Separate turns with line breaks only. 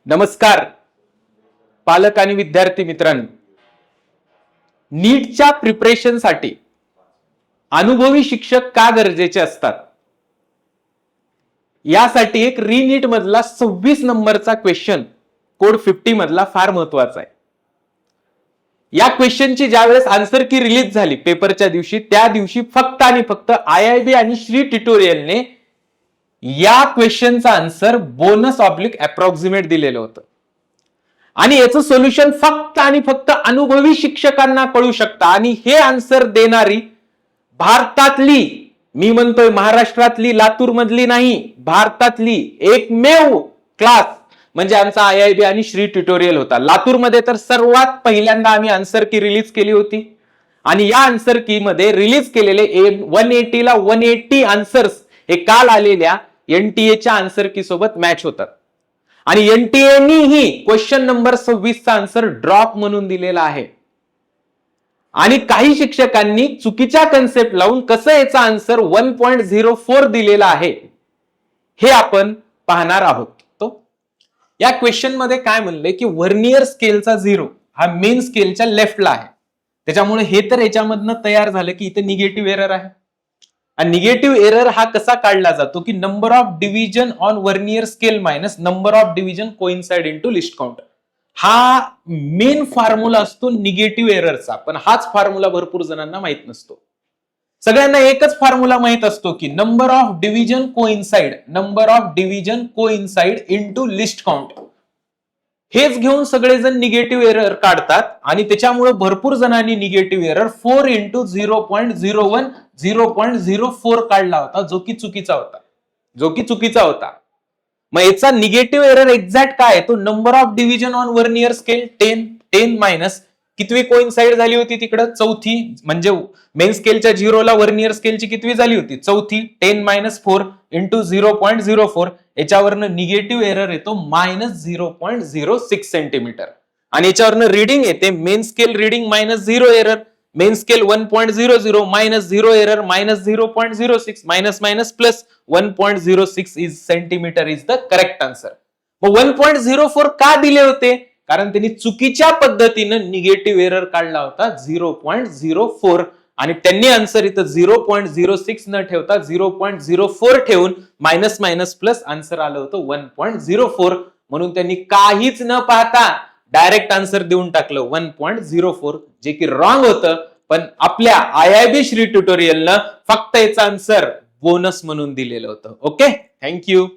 नमस्कार पालक आणि विद्यार्थी मित्रांनो, नीटच्या प्रिपरेशनसाठी अनुभवी शिक्षक का गरजेचे असतात यासाठी एक रीनीट मधला 26 नंबरचा क्वेश्चन कोड 50 मधला फार महत्वाचा आहे. या क्वेश्चनची ज्यावेळेस आन्सर की रिलीज झाली पेपरच्या दिवशी, त्या दिवशी फक्त आणि फक्त IIB आणि श्री ट्युटोरियलने या क्वेश्चनचा आन्सर बोनस ऑब्लिक अप्रॉक्सिमेट दिलेलं होतं आणि याचं सोल्युशन फक्त आणि फक्त अनुभवी शिक्षकांना कळू शकतं. आणि हे आन्सर देणारी भारतातली, मी म्हणतोय महाराष्ट्रातली, लातूर मधली नाही, भारतातली एकमेव क्लास म्हणजे आमचा IIB आणि श्री ट्युटोरियल होता. लातूरमध्ये तर सर्वात पहिल्यांदा आम्ही आन्सर की रिलीज केली होती आणि या आन्सर की मध्ये रिलीज केलेले 180 ला 180 आन्सर्स हे काल आलेल्या NTA आन्सर की सोबत मॅच होतात. आणि NTA ही क्वेश्चन नंबर 26 चा आन्सर ड्रॉप म्हणून दिलेला आहे. आणि काही शिक्षकांनी चुकीच्या कन्सेप्ट लावून कसं याचा आन्सर 1.04 दिलेला आहे हे आपण पाहणार आहोत. तो या क्वेश्चन मध्ये काय म्हणले की व्हर्नियर स्केलचा 0 हा मेन स्केलच्या लेफ्टला आहे, त्याच्यामुळे हे तर याच्यामधनं तयार झालं की इथे निगेटिव्ह एरर आहे. आणि निगेटिव्ह एरर हा कसा काढला जातो की number of division on vernier scale minus number of division coincide into list count. हा मेन फॉर्म्युला असतो निगेटिव्ह एररचा, पण हाच फॉर्म्युला भरपूर जणांना माहित नसतो. सगळ्यांना एकच फॉर्म्युला माहित असतो की number of division coincide into list count. हेच घेऊन सगळेजण निगेटिव्ह एरर काढतात आणि त्याच्यामुळे भरपूर जणांनी निगेटिव्ह एरर 4 इंटू 0.01 0.04 काढला होता, जो की चुकीचा होता. मग याचा निगेटिव्ह एरर एक्झॅक्ट काय आहे, तो number of division on vernier scale 10 minus कितवी कोइन्साइड झाली होती तिकडं, चौथी. म्हणजे मेन स्केलच्या 0 ला व्हर्नियर स्केलची कितवी झाली होती, चौथी. 10 मायनस 4 इंटू 0.04 याच्यावरनं निगेटिव्ह एरर येतो -0.06 सेंटीमीटर. आणि याच्यावरनं रीडिंग येते main scale reading -0 error, main scale 1.00 -0 error -0.06 minus plus 1.06 is centimetre is the correct answer. मग 1.04 का दिले होते, कारण त्यांनी चुकीच्या पद्धतीनं निगेटिव्ह एरर काढला होता 0.04 आणि त्यांनी आन्सर इथं 0.06 न ठेवता 0.04 ठेवून मायनस प्लस आन्सर आलं होतं 1.04. म्हणून त्यांनी काहीच न पाहता डायरेक्ट आन्सर देऊन टाकलं 1.04, जे की रॉंग होतं. पण आपल्या IIB श्री ट्युटोरियलनं फक्त याचा आन्सर बोनस म्हणून दिलेलं होतं. Okay, thank you.